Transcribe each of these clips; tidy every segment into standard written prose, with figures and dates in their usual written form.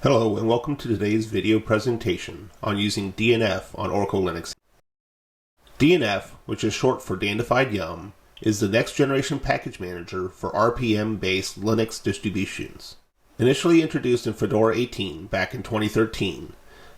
Hello and welcome to today's video presentation on using DNF on Oracle Linux. DNF, which is short for Dandified Yum, is the next generation package manager for RPM-based Linux distributions. Initially introduced in Fedora 18 back in 2013,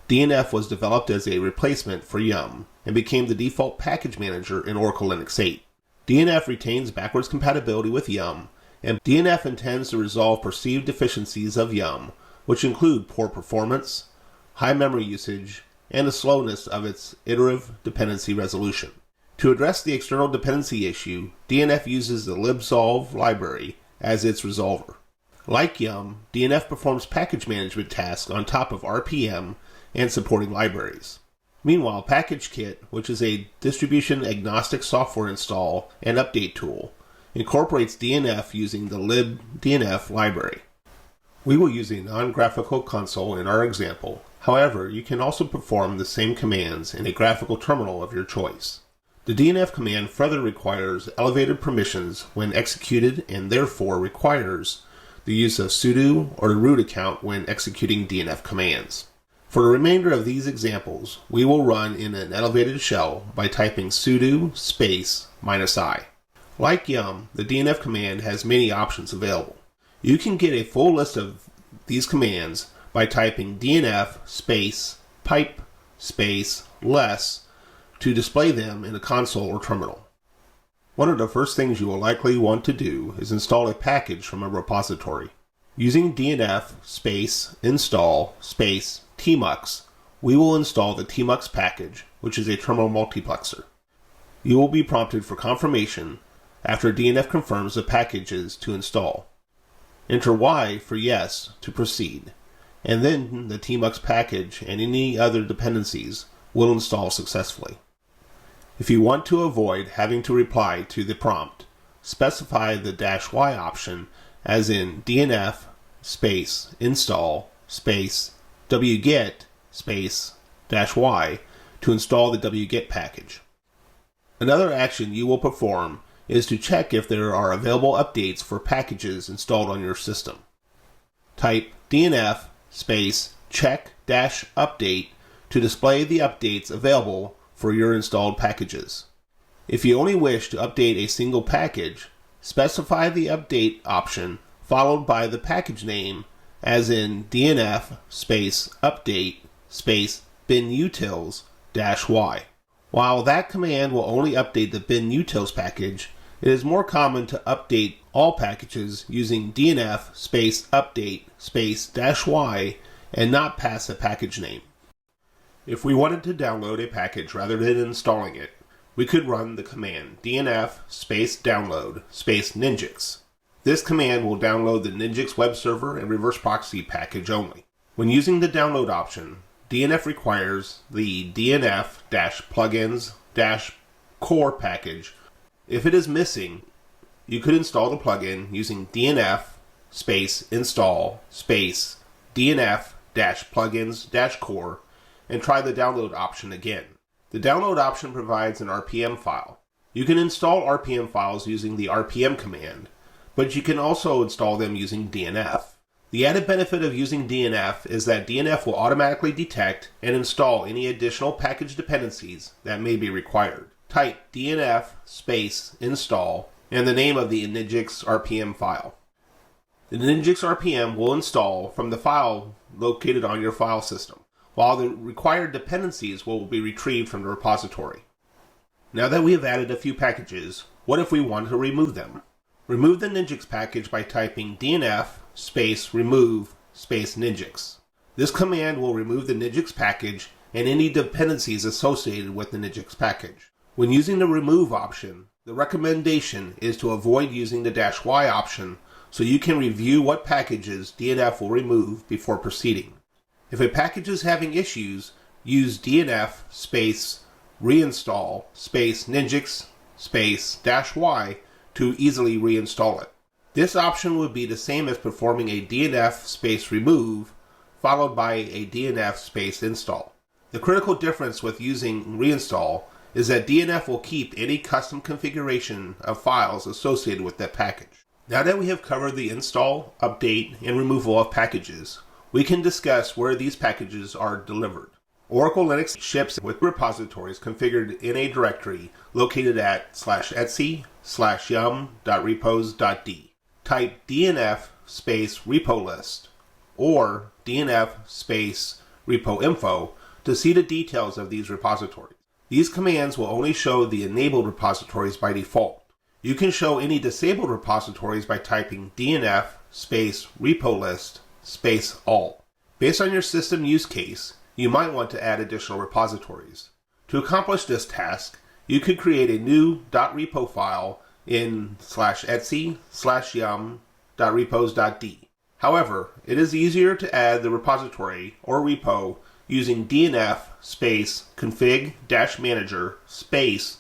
DNF was developed as a replacement for Yum and became the default package manager in Oracle Linux 8. DNF retains backwards compatibility with Yum, and DNF intends to resolve perceived deficiencies of Yum, which include poor performance, high memory usage, and the slowness of its iterative dependency resolution. To address the external dependency issue, DNF uses the libsolve library as its resolver. Like Yum, DNF performs package management tasks on top of RPM and supporting libraries. Meanwhile, PackageKit, which is a distribution-agnostic software install and update tool, incorporates DNF using the libdnf library. We will use a non-graphical console in our example. However, you can also perform the same commands in a graphical terminal of your choice. The DNF command further requires elevated permissions when executed and therefore requires the use of sudo or the root account when executing DNF commands. For the remainder of these examples, we will run in an elevated shell by typing sudo space -i. Like Yum, the DNF command has many options available. You can get a full list of these commands by typing DNF space pipe space less to display them in the console or terminal. One of the first things you will likely want to do is install a package from a repository. Using DNF space install space tmux, we will install the tmux package, which is a terminal multiplexer. You will be prompted for confirmation after DNF confirms the packages to install. Enter Y for yes to proceed, and then the tmux package and any other dependencies will install successfully. If you want to avoid having to reply to the prompt, specify the -y option as in DNF space install space wget space -y to install the wget package. Another action you will perform is to check if there are available updates for packages installed on your system. Type DNF space check-update to display the updates available for your installed packages. If you only wish to update a single package, specify the update option followed by the package name as in DNF space update space binutils -y. While that command will only update the binutils package, it is more common to update all packages using DNF space update space -y and not pass a package name. If we wanted to download a package rather than installing it, we could run the command DNF space download space ninjix. This command will download the Ninjix web server and reverse proxy package only. When using the download option, DNF requires the DNF-plugins-core package. If it is missing, you could install the plugin using DNF space install space DNF-plugins-core and try the download option again. The download option provides an RPM file. You can install RPM files using the RPM command, but you can also install them using DNF. The added benefit of using DNF is that DNF will automatically detect and install any additional package dependencies that may be required. Type DNF space install and the name of the Ninjix RPM file. The Ninjix RPM will install from the file located on your file system, while the required dependencies will be retrieved from the repository. Now that we have added a few packages, what if we want to remove them? Remove the Ninjix package by typing DNF space remove space Ninjix. This command will remove the Ninjix package and any dependencies associated with the Ninjix package. When using the remove option, the recommendation is to avoid using the -y option so you can review what packages DNF will remove before proceeding. If a package is having issues, use DNF space reinstall space Ninjix space -y to easily reinstall it. This option would be the same as performing a DNF space remove followed by a DNF space install. The critical difference with using reinstall is that DNF will keep any custom configuration of files associated with that package. Now that we have covered the install, update, and removal of packages, we can discuss where these packages are delivered. Oracle Linux ships with repositories configured in a directory located at /etc/yum.repos.d. Type DNF space repo list or DNF space repo info to see the details of these repositories. These commands will only show the enabled repositories by default. You can show any disabled repositories by typing DNF space repo list space all. Based on your system use case, you might want to add additional repositories. To accomplish this task, you could create a new .repo file in /etc/yum.repos.d. However, it is easier to add the repository or repo using DNF space config-manager space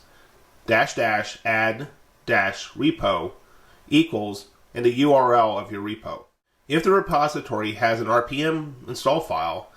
--add -repo equals and the URL of your repo. If the repository has an RPM install file,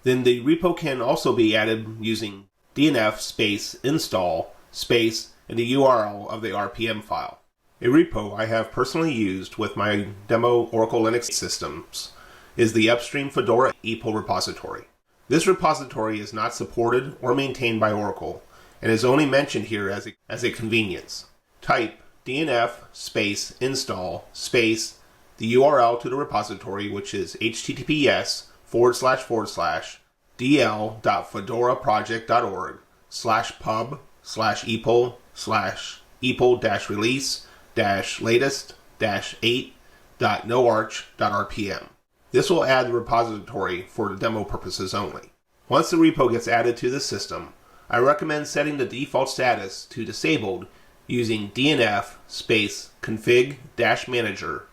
then the repo can also be added using DNF space install space and the URL of the RPM file. A repo I have personally used with my demo Oracle Linux systems is the upstream Fedora EPEL repository. This repository is not supported or maintained by Oracle and is only mentioned here as a convenience. Type DNF space install space the URL to the repository, which is https://dl.fedora project.org/pub/epel/latest-8.noarch.rpm. This will add the repository for the demo purposes only. Once the repo gets added to the system, I recommend setting the default status to disabled using DNF space config-manager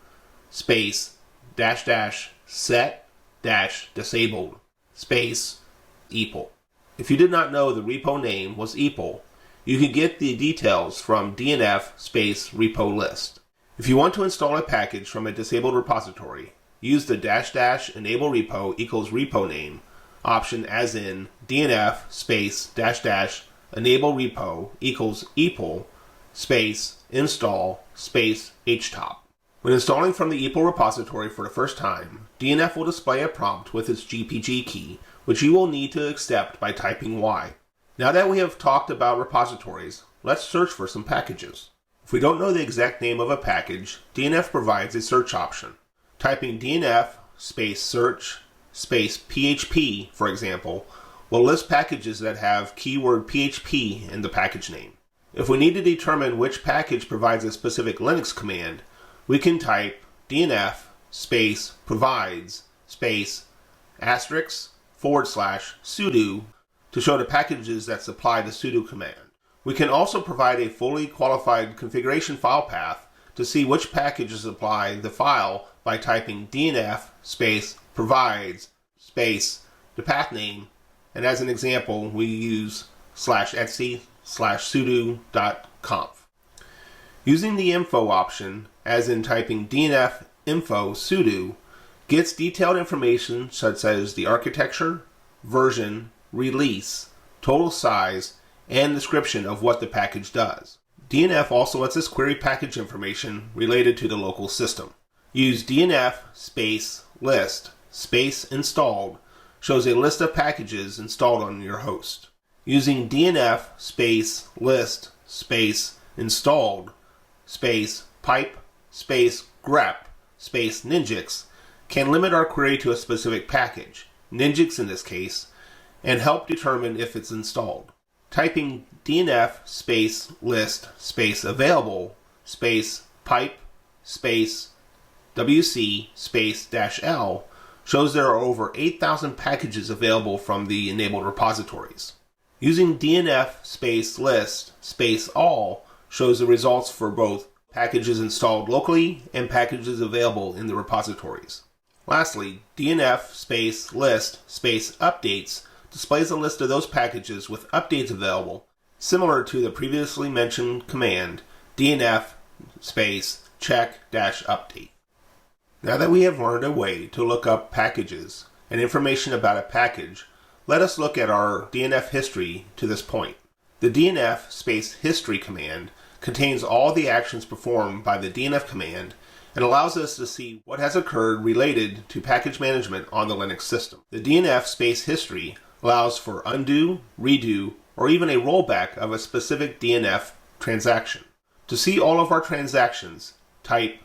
space --set-disabled space EPEL. If you did not know the repo name was EPEL, you can get the details from DNF space repo list. If you want to install a package from a disabled repository, use the -- enable repo equals repo name option, as in DNF space -- enable repo equals EPEL space install space htop. When installing from the EPEL repository for the first time, DNF will display a prompt with its GPG key, which you will need to accept by typing Y. Now that we have talked about repositories, let's search for some packages. If we don't know the exact name of a package, DNF provides a search option. Typing DNF space search space PHP, for example, will list packages that have keyword PHP in the package name. If we need to determine which package provides a specific Linux command, we can type DNF space provides space */sudo to show the packages that supply the sudo command. We can also provide a fully qualified configuration file path to see which packages supply the file by typing DNF space provides space the path name, and as an example we use /etc/sudo.conf. Using the info option, as in typing DNF info sudo, gets detailed information such as the architecture, version, release, total size, and description of what the package does. DNF also lets us query package information related to the local system. Use DNF space list space installed shows a list of packages installed on your host. Using DNF space list space installed space pipe space grep space ninjix can limit our query to a specific package, ninjix in this case, and help determine if it's installed. Typing DNF space list space available space pipe space wc space -l shows there are over 8,000 packages available from the enabled repositories. Using DNF space list space all shows the results for both packages installed locally and packages available in the repositories. Lastly, DNF space list space updates displays a list of those packages with updates available, similar to the previously mentioned command DNF space check-update. Now that we have learned a way to look up packages and information about a package, let us look at our DNF history to this point. The DNF space history command contains all the actions performed by the DNF command and allows us to see what has occurred related to package management on the Linux system. The DNF space history allows for undo, redo, or even a rollback of a specific DNF transaction. To see all of our transactions, type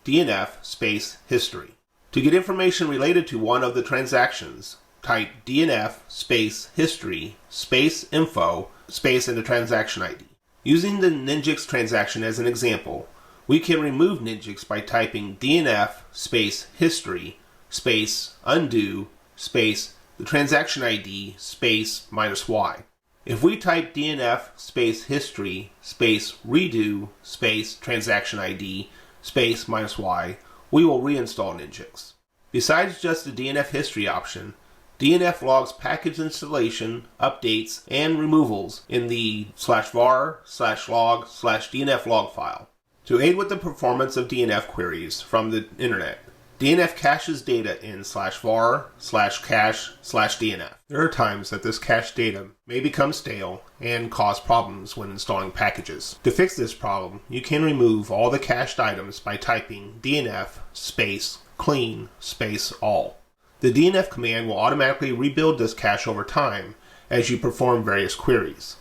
DNF space history. To get information related to one of the transactions, type DNF space history space info space and the transaction ID. Using the Ninjix transaction as an example, we can remove Ninjix by typing DNF space history space undo space the transaction ID space -y. If we type DNF space history space redo space transaction ID space -y, we will reinstall Ninjix. Besides just the DNF history option, DNF logs package installation, updates, and removals in the /var/log/DNF log file. To aid with the performance of DNF queries from the internet, DNF caches data in /var/cache/DNF. There are times that this cache data may become stale and cause problems when installing packages. To fix this problem, you can remove all the cached items by typing DNF space clean space all. The DNF command will automatically rebuild this cache over time as you perform various queries.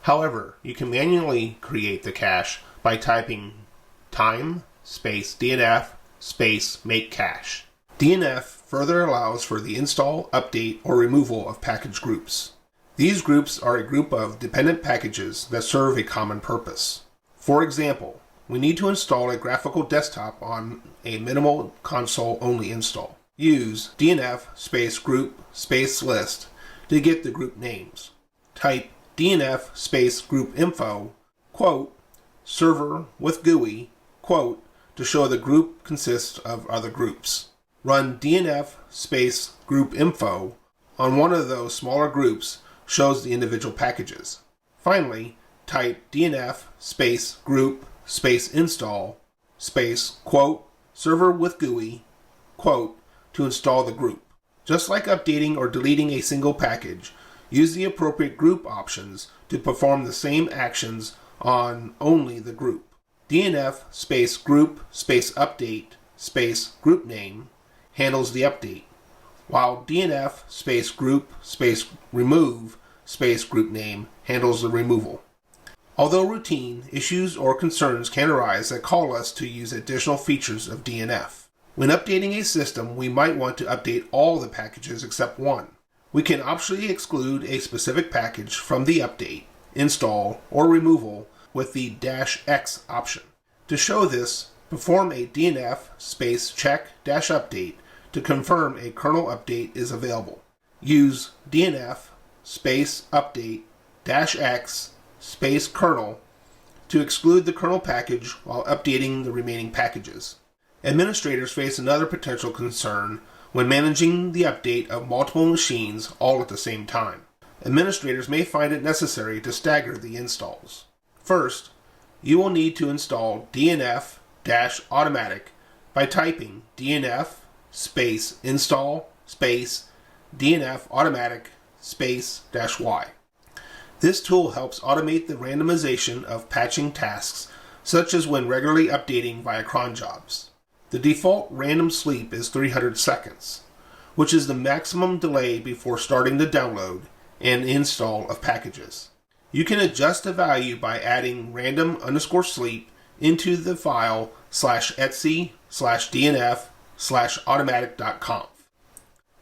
However, you can manually create the cache by typing time space DNF space make cache. DNF further allows for the install, update, or removal of package groups. These groups are a group of dependent packages that serve a common purpose. For example, we need to install a graphical desktop on a minimal console only install. Use DNF space group space list to get the group names. Type DNF space group info, quote, server with GUI, quote, to show the group consists of other groups. Run DNF space group info on one of those smaller groups shows the individual packages. Finally, type DNF space group space install space, quote, server with GUI, quote, to install the group. Just like updating or deleting a single package, use the appropriate group options to perform the same actions on only the group. DNF space group space update space group name handles the update, while DNF space group space remove space group name handles the removal. Although routine, issues or concerns can arise that call us to use additional features of DNF. When updating a system, we might want to update all the packages except one. We can optionally exclude a specific package from the update, install, or removal with the -X option. To show this, perform a DNF space check -update to confirm a kernel update is available. Use DNF space update -X space kernel to exclude the kernel package while updating the remaining packages. Administrators face another potential concern when managing the update of multiple machines all at the same time. Administrators may find it necessary to stagger the installs. First, you will need to install DNF-automatic by typing DNF space install space DNF automatic space -y. This tool helps automate the randomization of patching tasks, such as when regularly updating via cron jobs. The default random sleep is 300 seconds, which is the maximum delay before starting the download and install of packages. You can adjust the value by adding random_sleep into the file /etc/dnf/automatic.conf.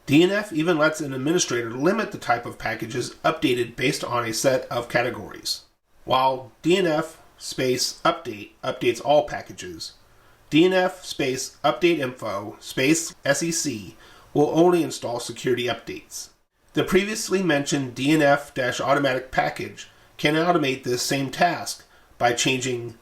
DNF even lets an administrator limit the type of packages updated based on a set of categories. While DNF space update updates all packages, DNF space update info space SEC will only install security updates. The previously mentioned DNF-automatic package can automate this same task by changing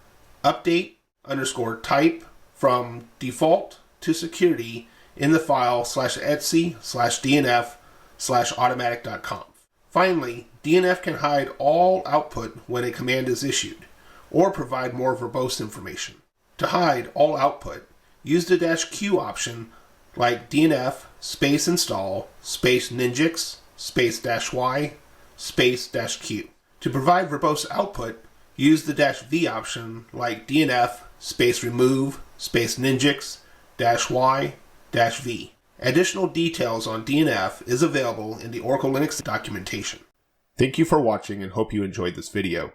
update_type from default to security in the file /etc/dnf/automatic.conf. Finally, DNF can hide all output when a command is issued, or provide more verbose information. To hide all output, use the -Q option like DNF space install space Ninjix space -y space -Q. To provide verbose output, use the -V option like DNF space remove space Ninjix-Y-V. Additional details on DNF is available in the Oracle Linux documentation. Thank you for watching and hope you enjoyed this video.